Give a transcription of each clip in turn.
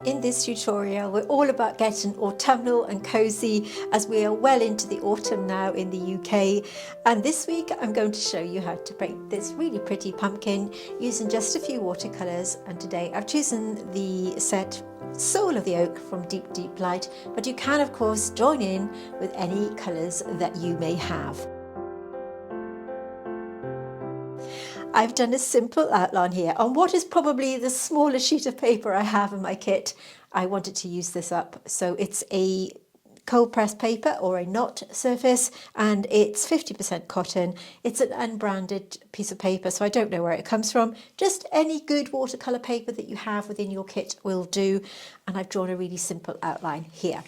In this tutorial, we're all about getting autumnal and cozy as we are well into the autumn now in the UK. And this week I'm going to show you how to paint this really pretty pumpkin using just a few watercolours. And today I've chosen the set Soul of the Oak from Deep Deep Light, but you can of course join in with any colours that you may have. I've done a simple outline here on what is probably the smallest sheet of paper I have in my kit. I wanted to use this up. So it's a cold pressed paper or a knot surface, and it's 50% cotton. It's an unbranded piece of paper, so I don't know where it comes from. Just any good watercolour paper that you have within your kit will do. And I've drawn a really simple outline here.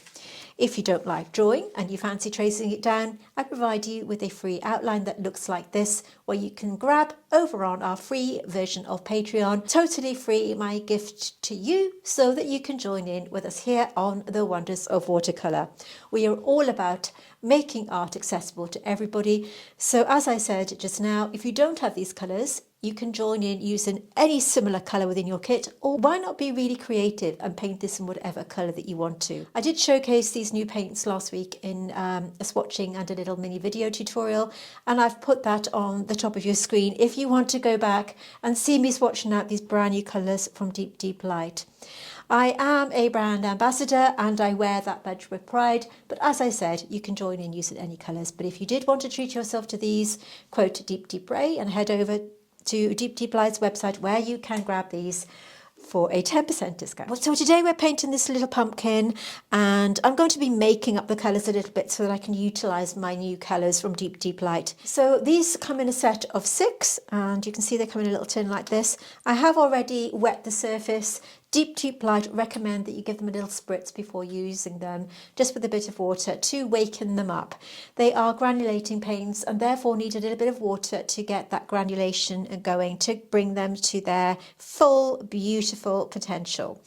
If you don't like drawing and you fancy tracing it down, I provide you with a free outline that looks like this, where you can grab over on our free version of Patreon. Totally free, my gift to you, so that you can join in with us here on The Wonders of Watercolour. We are all about making art accessible to everybody. So as I said just now, if you don't have these colours, you can join in using any similar colour within your kit, or why not be really creative and paint this in whatever colour that you want to. I did showcase these new paints last week in a swatching and a little mini video tutorial, and I've put that on the top of your screen if you want to go back and see me swatching out these brand new colours from Deep Deep Light. I am a brand ambassador and I wear that badge with pride, but as I said, you can join in using any colours. But if you did want to treat yourself to these, quote Deep Deep Ray and head over to Deep Deep Light's website where you can grab these for a 10% discount. So today we're painting this little pumpkin, and I'm going to be making up the colours a little bit so that I can utilise my new colours from Deep Deep Light. So these come in a set of 6, and you can see they come in a little tin like this. I have already wet the surface. Deep Deep Light recommend that you give them a little spritz before using them, just with a bit of water to waken them up. They are granulating paints and therefore need a little bit of water to get that granulation going, to bring them to their full, beautiful potential.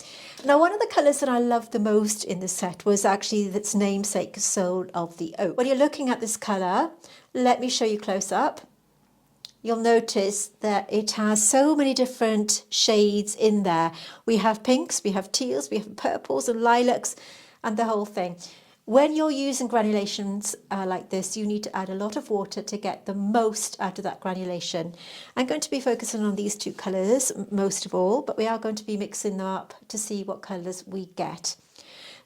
Now, one of the colours that I loved the most in the set was actually its namesake, Soul of the Oak. When you're looking at this colour, let me show you close up. You'll notice that it has so many different shades in there. We have pinks, we have teals, we have purples and lilacs and the whole thing. When you're using granulations like this, you need to add a lot of water to get the most out of that granulation. I'm going to be focusing on these 2 colours most of all, but we are going to be mixing them up to see what colours we get.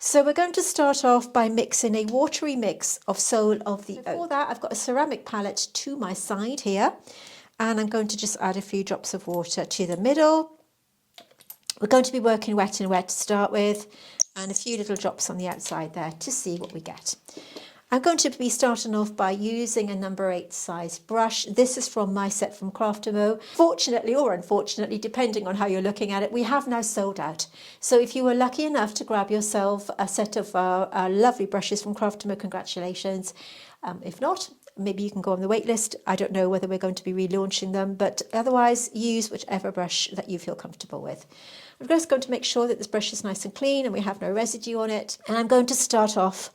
So we're going to start off by mixing a watery mix of Soul of the Oak. For that, I've got a ceramic palette to my side here, and I'm going to just add a few drops of water to the middle. We're going to be working wet and wet to start with, and a few little drops on the outside there to see what we get. I'm going to be starting off by using a number 8 size brush. This is from my set from Craftamo. Fortunately or unfortunately, depending on how you're looking at it, we have now sold out. So if you were lucky enough to grab yourself a set of lovely brushes from Craftamo, congratulations. If not, maybe you can go on the wait list. I don't know whether we're going to be relaunching them, but otherwise use whichever brush that you feel comfortable with. I'm just going to make sure that this brush is nice and clean and we have no residue on it. And I'm going to start off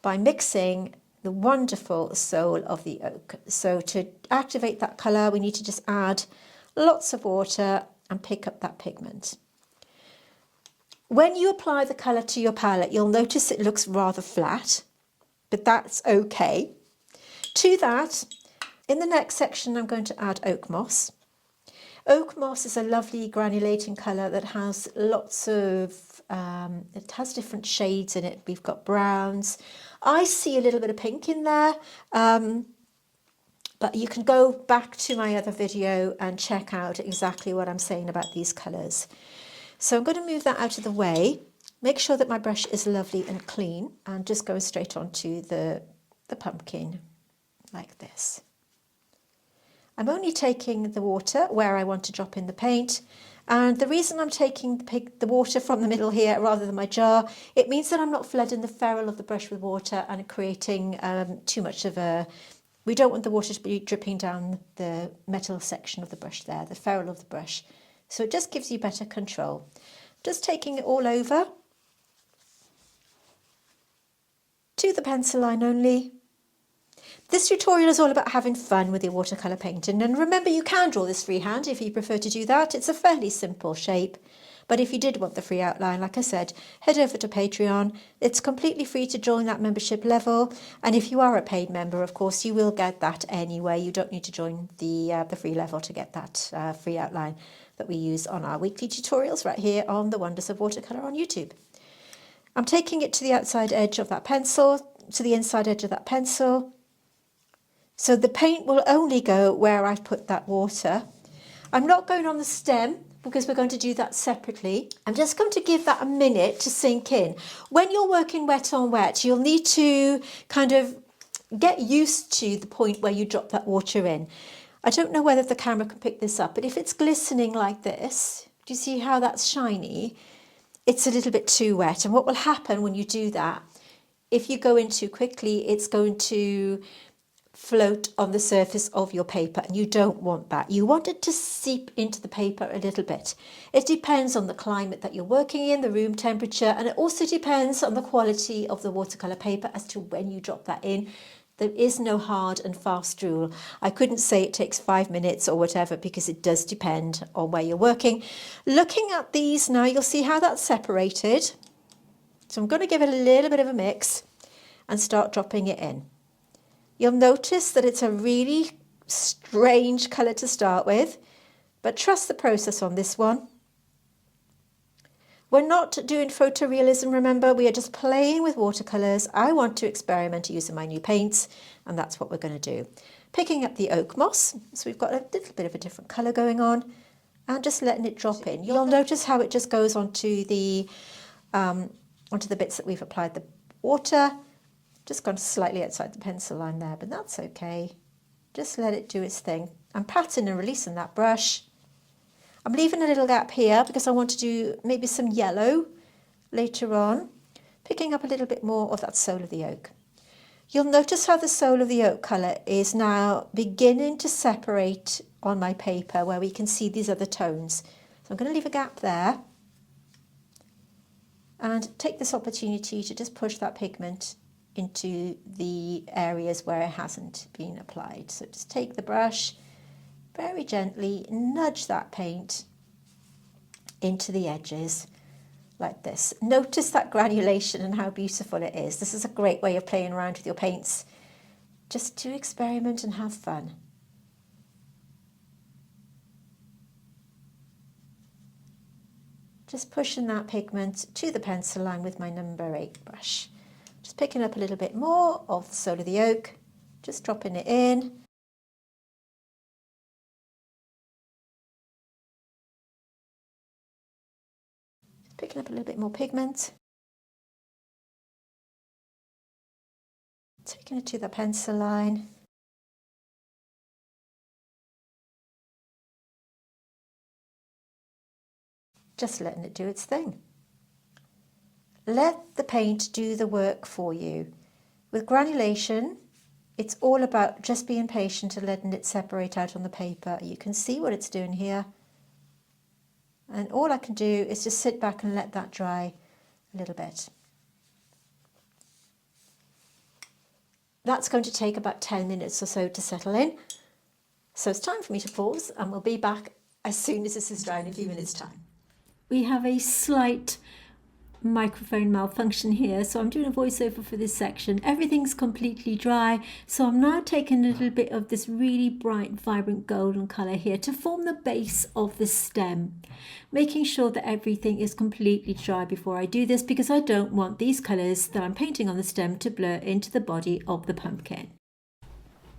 by mixing the wonderful Soul of the Oak. So to activate that colour, we need to just add lots of water and pick up that pigment. When you apply the colour to your palette, you'll notice it looks rather flat, but that's okay. To that, in the next section, I'm going to add oak moss. Oak moss is a lovely granulating colour that has lots of, it has different shades in it. We've got browns. I see a little bit of pink in there, but you can go back to my other video and check out exactly what I'm saying about these colours. So I'm going to move that out of the way, make sure that my brush is lovely and clean, and just go straight onto the pumpkin like this. I'm only taking the water where I want to drop in the paint, and the reason I'm taking the water from the middle here rather than my jar, it means that I'm not flooding the ferrule of the brush with water and creating too much of a... We don't want the water to be dripping down the metal section of the brush there, the ferrule of the brush. So it just gives you better control. Just taking it all over to the pencil line only. This tutorial is all about having fun with your watercolour painting, and remember you can draw this freehand if you prefer to do that. It's a fairly simple shape, But if you did want the free outline, like I said, head over to Patreon. It's completely free to join that membership level. And if you are a paid member, of course, you will get that anyway. You don't need to join the free level to get that free outline that we use on our weekly tutorials right here on the Wonders of Watercolour on YouTube. I'm taking it to the outside edge of that pencil, to the inside edge of that pencil. So the paint will only go where I've put that water. I'm not going on the stem because we're going to do that separately. I'm just going to give that a minute to sink in. When you're working wet on wet, you'll need to kind of get used to the point where you drop that water in. I don't know whether the camera can pick this up, but if it's glistening like this, do you see how that's shiny? It's a little bit too wet. And what will happen when you do that, if you go in too quickly, it's going to float on the surface of your paper, and you don't want that. You want it to seep into the paper a little bit. It depends on the climate that you're working in, the room temperature, and it also depends on the quality of the watercolour paper as to when you drop that in. There is no hard and fast rule. I couldn't say it takes 5 minutes or whatever because it does depend on where you're working. Looking at these now, you'll see how that's separated. So I'm going to give it a little bit of a mix and start dropping it in. You'll notice that it's a really strange colour to start with, but trust the process on this one. We're not doing photorealism, remember, we are just playing with watercolours. I want to experiment using my new paints, and that's what we're going to do. Picking up the oak moss, so we've got a little bit of a different colour going on, and just letting it drop in. You'll notice how it just goes onto the bits that we've applied the water. Just gone slightly outside the pencil line there, but that's okay. Just let it do its thing. I'm patting and releasing that brush. I'm leaving a little gap here because I want to do maybe some yellow later on, picking up a little bit more of that soul of the oak. You'll notice how the soul of the oak colour is now beginning to separate on my paper where we can see these other tones. So I'm going to leave a gap there and take this opportunity to just push that pigment into the areas where it hasn't been applied. So just take the brush, very gently nudge that paint into the edges like this. Notice that granulation and how beautiful it is. This is a great way of playing around with your paints, just to experiment and have fun. Just pushing that pigment to the pencil line with my number 8 brush. Just picking up a little bit more of the soul of the oak, just dropping it in. Just picking up a little bit more pigment. Taking it to the pencil line. Just letting it do its thing. Let the paint do the work for you. With granulation, it's all about just being patient and letting it separate out on the paper. You can see what it's doing here. And all I can do is just sit back and let that dry a little bit. That's going to take about 10 minutes or so to settle in. So it's time for me to pause, and we'll be back as soon as this is dry in a few minutes' time. We have a slight microphone malfunction here, so I'm doing a voiceover for this section. Everything's completely dry, so I'm now taking a little bit of this really bright vibrant golden color here to form the base of the stem, making sure that everything is completely dry before I do this, because I don't want these colors that I'm painting on the stem to blur into the body of the pumpkin.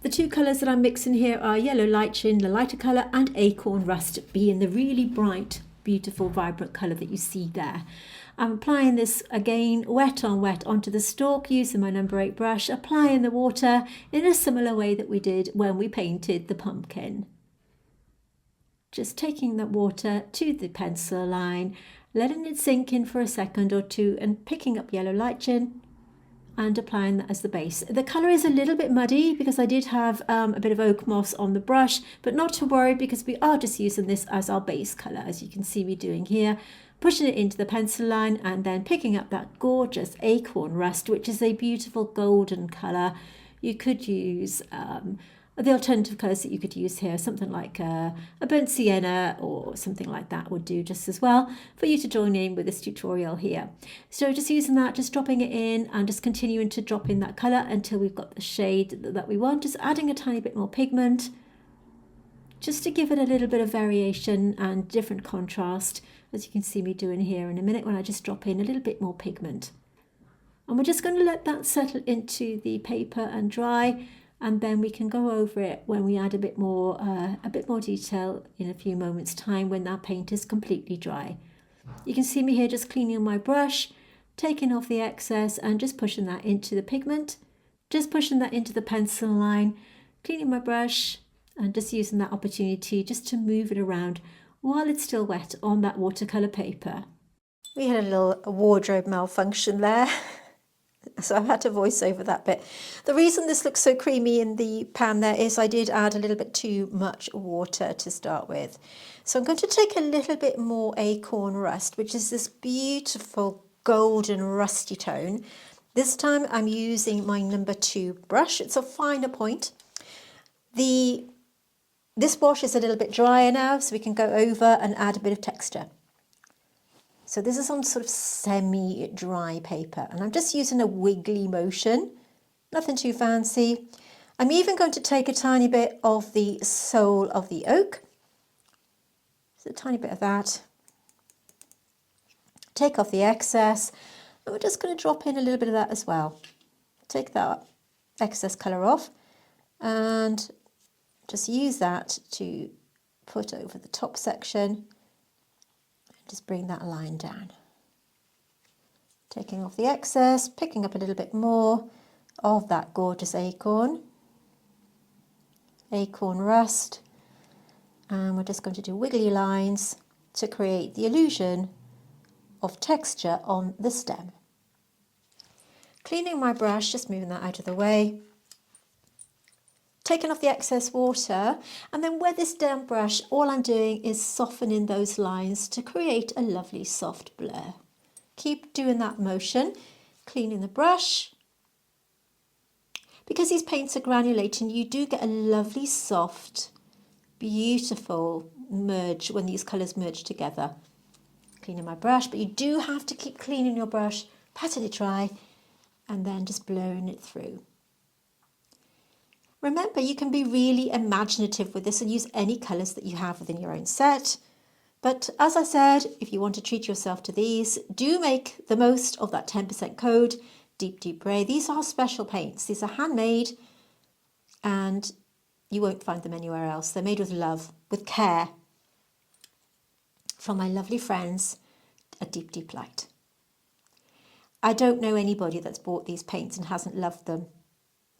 The two colours that I'm mixing here are yellow lichen, the lighter colour, and acorn rust, being the really bright, beautiful, vibrant colour that you see there. I'm applying this again wet on wet onto the stalk using my number 8 brush, applying the water in a similar way that we did when we painted the pumpkin. Just taking that water to the pencil line, letting it sink in for a second or two, and picking up yellow lichen and applying that as the base. The colour is a little bit muddy because I did have a bit of oak moss on the brush, but not to worry because we are just using this as our base colour, as you can see me doing here. Pushing it into the pencil line and then picking up that gorgeous acorn rust, which is a beautiful golden colour. You could use The alternative colours that you could use here, something like a burnt sienna or something like that would do just as well for you to join in with this tutorial here. So just using that, just dropping it in and just continuing to drop in that colour until we've got the shade that we want, just adding a tiny bit more pigment just to give it a little bit of variation and different contrast, as you can see me doing here in a minute when I just drop in a little bit more pigment. And we're just going to let that settle into the paper and dry, and then we can go over it when we add a bit more detail in a few moments time when that paint is completely dry. You can see me here just cleaning my brush, taking off the excess and just pushing that into the pigment, just pushing that into the pencil line, cleaning my brush and just using that opportunity just to move it around while it's still wet on that watercolour paper. We had a little wardrobe malfunction there. So I've had to voice over that bit. The reason this looks so creamy in the pan there is I did add a little bit too much water to start with. So I'm going to take a little bit more Acorn Rust, which is this beautiful golden rusty tone. This time I'm using my number 2 brush. It's a finer point. This wash is a little bit drier now, so we can go over and add a bit of texture. So this is on sort of semi-dry paper, and I'm just using a wiggly motion, nothing too fancy. I'm even going to take a tiny bit of the sole of the oak, just a tiny bit of that, take off the excess, and we're just going to drop in a little bit of that as well. Take that excess colour off and just use that to put over the top section. Just bring that line down. Taking off the excess, picking up a little bit more of that gorgeous acorn rust, and we're just going to do wiggly lines to create the illusion of texture on the stem. Cleaning my brush, just moving that out of the way. Taking off the excess water, and then with this damp brush all I'm doing is softening those lines to create a lovely soft blur. Keep doing that motion, cleaning the brush. Because these paints are granulating, you do get a lovely soft, beautiful merge when these colours merge together. Cleaning my brush, but you do have to keep cleaning your brush, patting it dry, and then just blurring it through. Remember, you can be really imaginative with this and use any colours that you have within your own set. But as I said, if you want to treat yourself to these, do make the most of that 10% code, Deep Deep Grey. These are special paints. These are handmade and you won't find them anywhere else. They're made with love, with care, from my lovely friends at Deep Deep Light. I don't know anybody that's bought these paints and hasn't loved them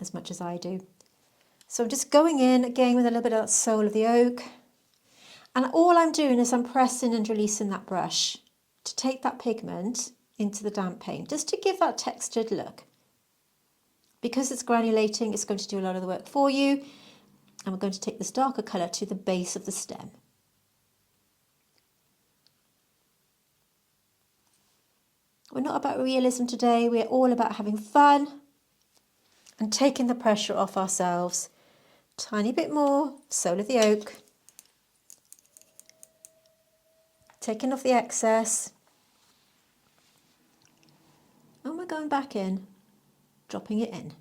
as much as I do. So I'm just going in again with a little bit of that sole of the oak. And all I'm doing is I'm pressing and releasing that brush to take that pigment into the damp paint, just to give that textured look. Because it's granulating, it's going to do a lot of the work for you. And we're going to take this darker colour to the base of the stem. We're not about realism today, we're all about having fun and taking the pressure off ourselves. Tiny bit more, sole of the oak. Taking off the excess. And we're going back in, dropping it in.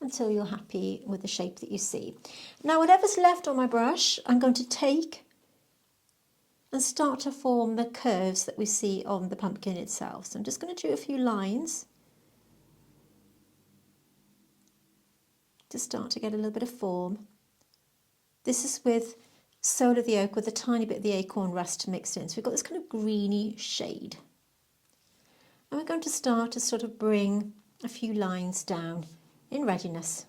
Until you're happy with the shape that you see. Now whatever's left on my brush, I'm going to take and start to form the curves that we see on the pumpkin itself. So I'm just going to do a few lines to start to get a little bit of form. This is with sole of the oak with a tiny bit of the acorn rust mixed in. So we've got this kind of greeny shade. And we're going to start to sort of bring a few lines down in readiness.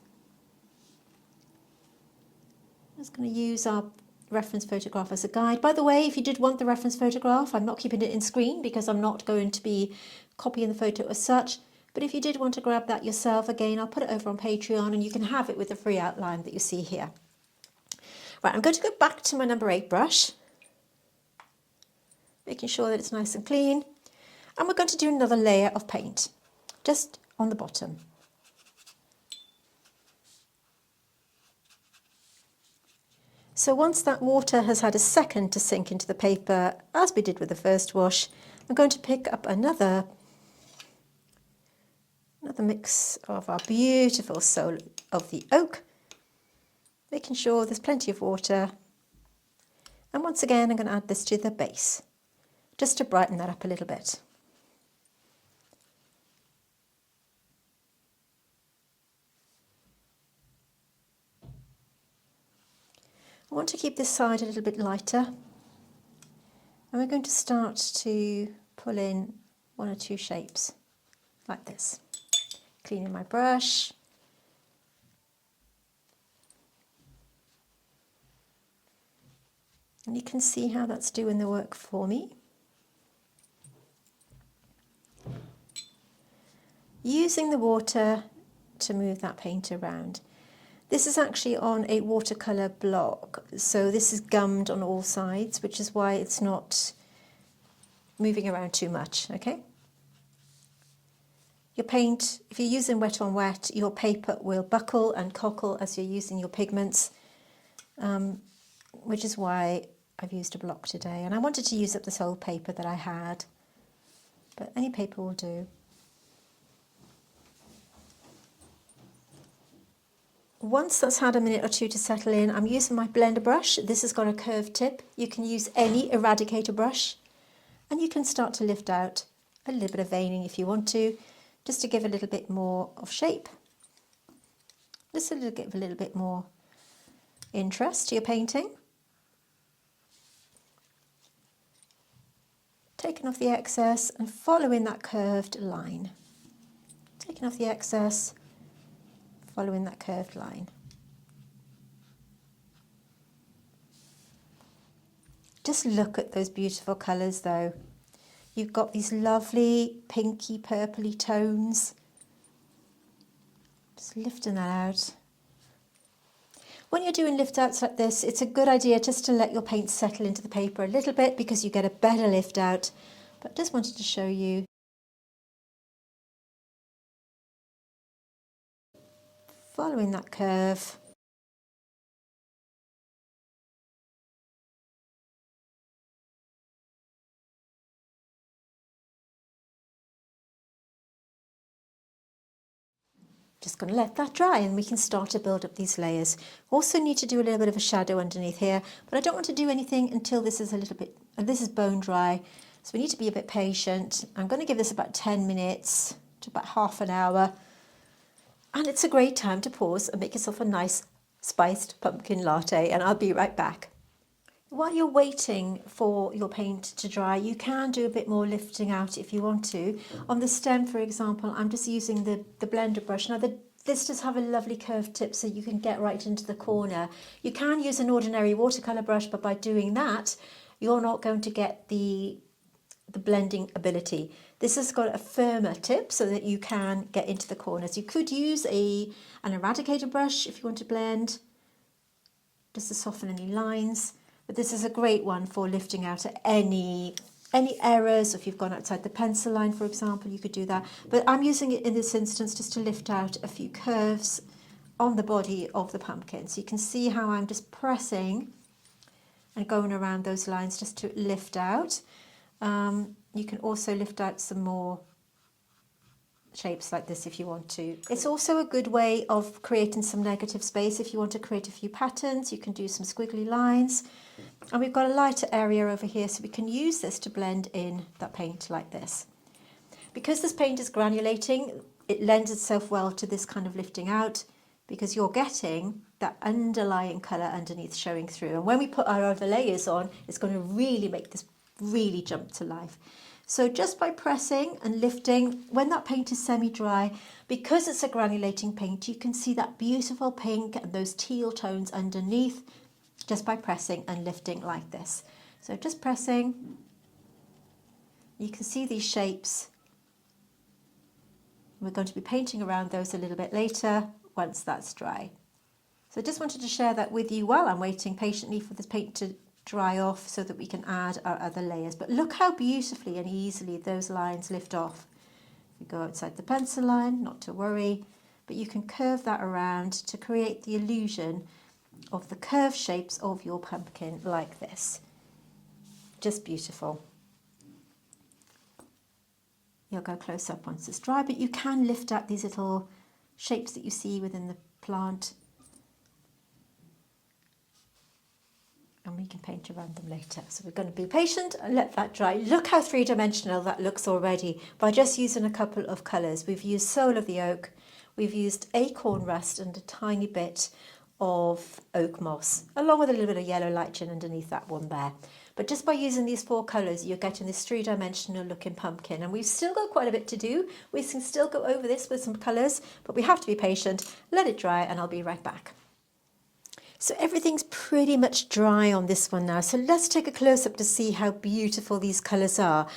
I'm just going to use our reference photograph as a guide. By the way, if you did want the reference photograph, I'm not keeping it in screen because I'm not going to be copying the photo as such. But if you did want to grab that yourself, again, I'll put it over on Patreon and you can have it with the free outline that you see here. Right, I'm going to go back to my number 8 brush. making sure that it's nice and clean. And we're going to do another layer of paint, just on the bottom. So once that water has had a second to sink into the paper, as we did with the first wash, I'm going to pick up another mix of our beautiful Soul of the Oak, making sure there's plenty of water. And once again, I'm going to add this to the base, just to brighten that up a little bit. I want to keep this side a little bit lighter, and we're going to start to pull in one or two shapes like this. Cleaning my brush. And you can see how that's doing the work for me. Using the water to move that paint around. This is actually on a watercolour block, so this is gummed on all sides, which is why it's not moving around too much, okay? Your paint, if you're using wet on wet, your paper will buckle and cockle as you're using your pigments, which is why I've used a block today. And I wanted to use up this old paper that I had, but any paper will do. Once that's had a minute or two to settle in, I'm using my blender brush. This has got a curved tip. You can use any eradicator brush, and you can start to lift out a little bit of veining if you want to, just to give a little bit more of shape, just a little bit more interest to your painting. Taking off the excess and following that curved line. Taking off the excess, following that curved line. Just look at those beautiful colours though. You've got these lovely pinky purpley tones. Just lifting that out. When you're doing lift outs like this, it's a good idea just to let your paint settle into the paper a little bit because you get a better lift out. But just wanted to show you. Following that curve. Just going to let that dry and we can start to build up these layers. Also need to do a little bit of a shadow underneath here, but I don't want to do anything until this is a little bit, this is bone dry. So we need to be a bit patient. I'm going to give this about 10 minutes to about half an hour. And it's a great time to pause and make yourself a nice spiced pumpkin latte, and I'll be right back. While you're waiting for your paint to dry, you can do a bit more lifting out if you want to. On the stem, for example, I'm just using the blender brush. Now, this does have a lovely curved tip so you can get right into the corner. You can use an ordinary watercolour brush, but by doing that, you're not going to get the blending ability. This has got a firmer tip so that you can get into the corners. You could use an eradicator brush if you want to blend, just to soften any lines. But this is a great one for lifting out any errors. If you've gone outside the pencil line, for example, you could do that. But I'm using it in this instance just to lift out a few curves on the body of the pumpkin. So you can see how I'm just pressing and going around those lines just to lift out. You can also lift out some more shapes like this if you want to. It's also a good way of creating some negative space. If you want to create a few patterns, you can do some squiggly lines. And we've got a lighter area over here, so we can use this to blend in that paint like this. Because this paint is granulating, it lends itself well to this kind of lifting out because you're getting that underlying colour underneath showing through. And when we put our other layers on, it's going to really make this really jump to life. So just by pressing and lifting, when that paint is semi-dry, because it's a granulating paint, you can see that beautiful pink and those teal tones underneath just by pressing and lifting like this. So just pressing, you can see these shapes. We're going to be painting around those a little bit later once that's dry. So I just wanted to share that with you while I'm waiting patiently for this paint to dry off so that we can add our other layers. But look how beautifully and easily those lines lift off. If you go outside the pencil line, not to worry, but you can curve that around to create the illusion of the curved shapes of your pumpkin like this. Just beautiful. You'll go close up once it's dry, but you can lift up these little shapes that you see within the plant, and we can paint around them later. So we're going to be patient and let that dry. Look how three-dimensional that looks already by just using a couple of colours. We've used Soul of the Oak, we've used acorn rust and a tiny bit of oak moss, along with a little bit of yellow lichen underneath that one there. But just by using these four colours, you're getting this three-dimensional looking pumpkin. And we've still got quite a bit to do. We can still go over this with some colours, but we have to be patient, let it dry, and I'll be right back. So everything's pretty much dry on this one now. So let's take a close-up to see how beautiful these colours are.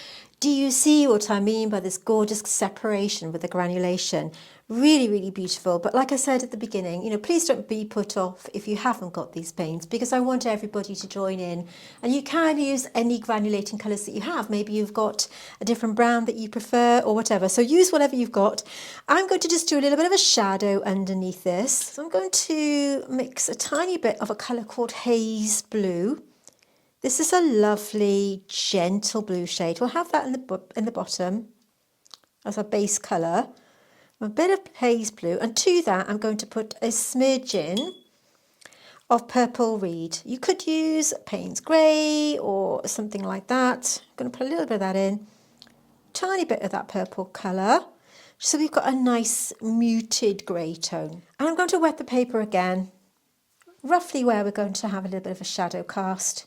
Do you see what I mean by this gorgeous separation with the granulation? Really, really beautiful. But like I said at the beginning, you know, please don't be put off if you haven't got these paints, because I want everybody to join in. And you can use any granulating colours that you have. Maybe you've got a different brown that you prefer or whatever. So use whatever you've got. I'm going to just do a little bit of a shadow underneath this. So I'm going to mix a tiny bit of a colour called Haze Blue. This is a lovely, gentle blue shade. We'll have that in the bottom as a base colour. A bit of haze blue, and to that I'm going to put a smidgen of purple reed. You could use Payne's Grey or something like that. I'm going to put a little bit of that in. Tiny bit of that purple colour. So we've got a nice muted grey tone. And I'm going to wet the paper again, roughly where we're going to have a little bit of a shadow cast,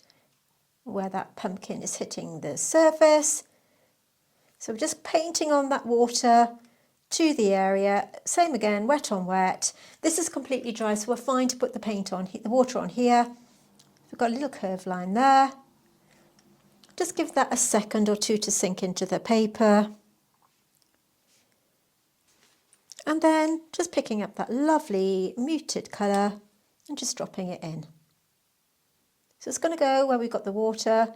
where that pumpkin is hitting the surface. So we're just painting on that water to the area. Same again, wet on wet. This is completely dry, so we're fine to put the paint on, the water on here. We've got a little curved line there. Just give that a second or two to sink into the paper. And then just picking up that lovely muted colour and just dropping it in. So it's going to go where we've got the water.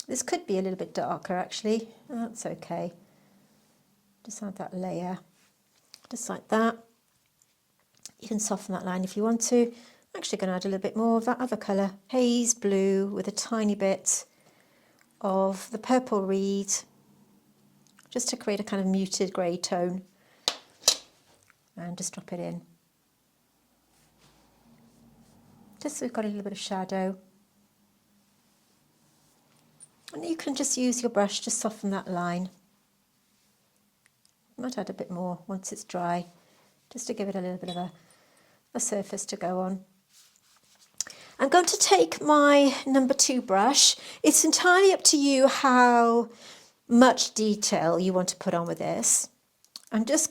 This could be a little bit darker actually. That's okay. Just add that layer, just like that. You can soften that line if you want to. I'm actually going to add a little bit more of that other colour, haze blue, with a tiny bit of the purple reed, just to create a kind of muted grey tone. And just drop it in. Just so we've got a little bit of shadow. And you can just use your brush to soften that line. Might add a bit more once it's dry, just to give it a little bit of a surface to go on. I'm going to take my number 2 brush. It's entirely up to you how much detail you want to put on with this. It's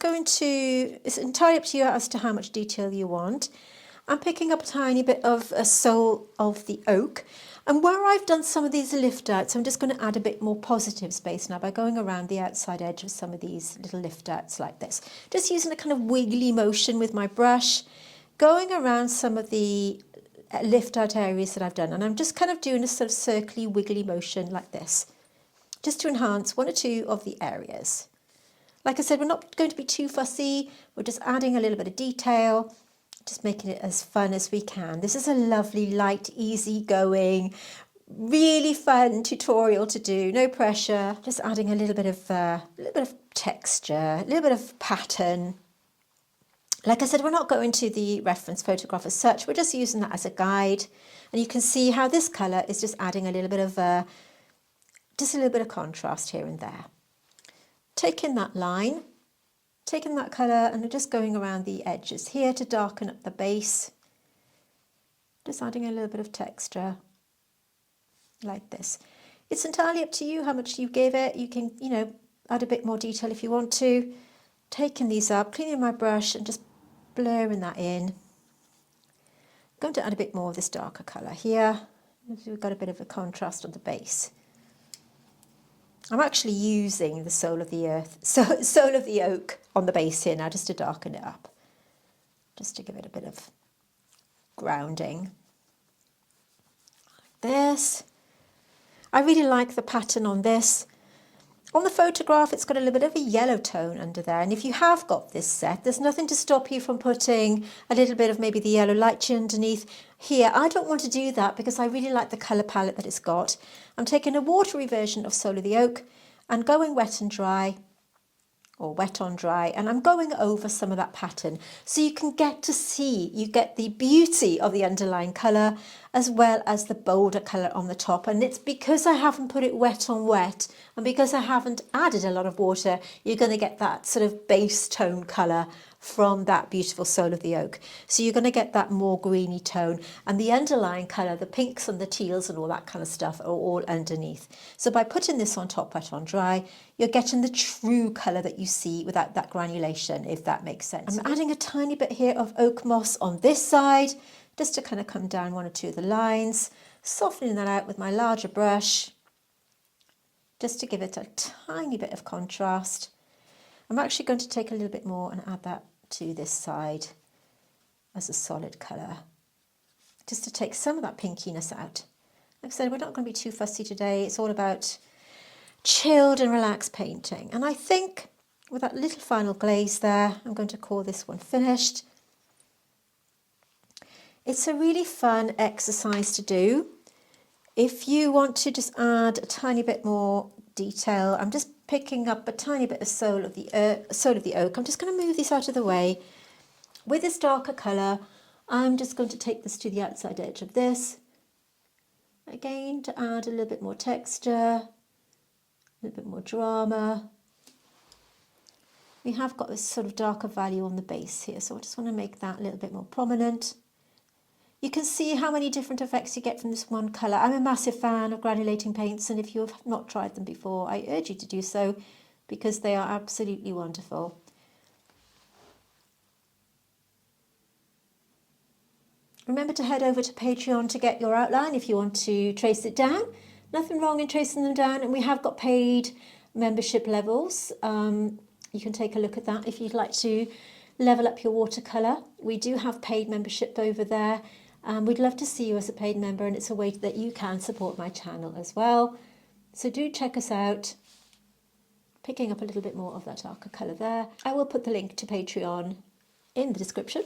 entirely up to you as to how much detail you want. I'm picking up a tiny bit of a Soul of the Oak. And where I've done some of these lift outs, I'm just going to add a bit more positive space now by going around the outside edge of some of these little lift outs like this. Just using a kind of wiggly motion with my brush, going around some of the lift out areas that I've done. And I'm just kind of doing a sort of circly wiggly motion like this, just to enhance one or two of the areas. Like I said, we're not going to be too fussy. We're just adding a little bit of detail, just making it as fun as we can. This is a lovely, light, easy going, really fun tutorial to do. No pressure. Just adding a little bit of texture, a little bit of pattern. Like I said, we're not going to the reference photograph as such. We're just using that as a guide, and you can see how this colour is just adding a little bit of contrast here and there. Taking that line, taking that colour and just going around the edges here to darken up the base. Just adding a little bit of texture like this. It's entirely up to you how much you give it. You can, add a bit more detail if you want to. Taking these up, cleaning my brush and just blurring that in. I'm going to add a bit more of this darker colour here. We've got a bit of a contrast on the base. I'm actually using the Soul of the Oak on the base here now, just to darken it up, just to give it a bit of grounding, like this. I really like the pattern on this. On the photograph, it's got a little bit of a yellow tone under there. And if you have got this set, there's nothing to stop you from putting a little bit of maybe the yellow light underneath. Here, I don't want to do that because I really like the colour palette that it's got. I'm taking a watery version of Soul of the Oak and going wet and dry, or wet on dry, and I'm going over some of that pattern so you can get to see, you get the beauty of the underlying colour as well as the bolder colour on the top. And it's because I haven't put it wet on wet and because I haven't added a lot of water, you're going to get that sort of base tone colour from that beautiful Soul of the Oak. So you're going to get that more greeny tone, and the underlying colour, the pinks and the teals and all that kind of stuff are all underneath. So by putting this on top wet on dry, you're getting the true colour that you see without that granulation, if that makes sense. I'm adding a tiny bit here of oak moss on this side, just to kind of come down one or two of the lines, softening that out with my larger brush, just to give it a tiny bit of contrast. I'm actually going to take a little bit more and add that to this side as a solid colour, just to take some of that pinkiness out. Like I said, we're not going to be too fussy today. It's all about chilled and relaxed painting. And I think with that little final glaze there, I'm going to call this one finished. It's a really fun exercise to do. If you want to just add a tiny bit more detail, I'm just picking up a tiny bit of Soul of the Oak. I'm just going to move this out of the way. With this darker colour, I'm just going to take this to the outside edge of this. Again, to add a little bit more texture, a little bit more drama. We have got this sort of darker value on the base here, so I just want to make that a little bit more prominent. You can see how many different effects you get from this one colour. I'm a massive fan of granulating paints, and if you have not tried them before, I urge you to do so because they are absolutely wonderful. Remember to head over to Patreon to get your outline if you want to trace it down. Nothing wrong in tracing them down, and we have got paid membership levels. You can take a look at that if you'd like to level up your watercolour. We do have paid membership over there. We'd love to see you as a paid member, and it's a way that you can support my channel as well. So do check us out. Picking up a little bit more of that darker colour there. I will put the link to Patreon in the description.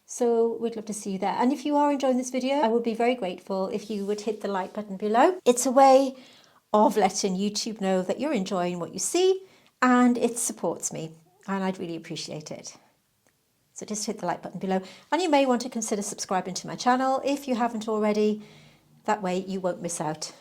So we'd love to see you there. And if you are enjoying this video, I would be very grateful if you would hit the like button below. It's a way of letting YouTube know that you're enjoying what you see, and it supports me, and I'd really appreciate it. So just hit the like button below, and you may want to consider subscribing to my channel if you haven't already. That way you won't miss out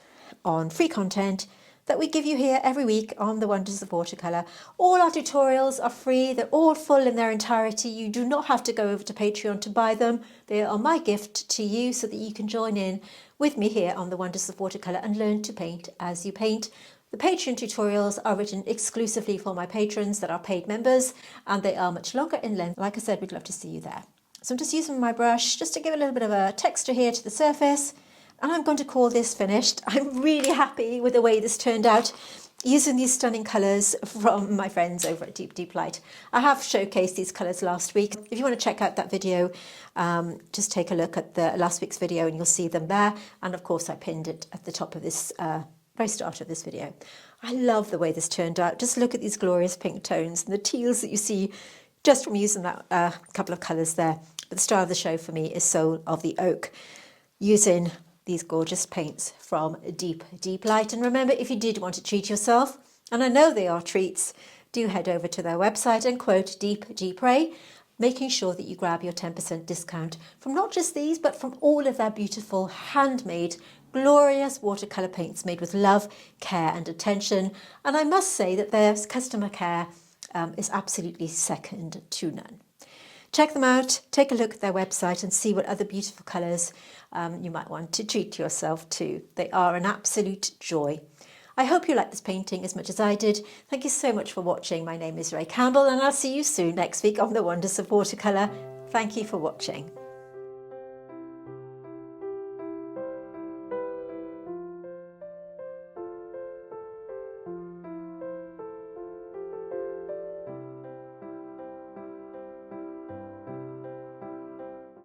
on free content that we give you here every week on the wonders of watercolour. All our tutorials are free. They're all full in their entirety. You do not have to go over to Patreon to buy them. They are my gift to you so that you can join in with me here on the wonders of watercolour and learn to paint as you paint. The Patreon tutorials are written exclusively for my patrons that are paid members, and they are much longer in length. Like I said, we'd love to see you there. So I'm just using my brush just to give a little bit of a texture here to the surface, and I'm going to call this finished. I'm really happy with the way this turned out, using these stunning colours from my friends over at Deep Light. I have showcased these colours last week. If you want to check out that video, just take a look at the last week's video and you'll see them there. And of course I pinned it at the top of this very start of this video. I love the way this turned out. Just look at these glorious pink tones and the teals that you see just from using that couple of colours there. But the star of the show for me is Soul of the Oak, using these gorgeous paints from Deep Light. And remember, if you did want to treat yourself, and I know they are treats, do head over to their website and quote Deep Ray, making sure that you grab your 10% discount from not just these, but from all of their beautiful handmade glorious watercolour paints made with love, care and attention. And I must say that their customer care is absolutely second to none. Check them out, take a look at their website and see what other beautiful colours you might want to treat yourself to. They are an absolute joy. I hope you liked this painting as much as I did. Thank you so much for watching. My name is Ray Campbell, and I'll see you soon next week on The Wonders of Watercolour. Thank you for watching.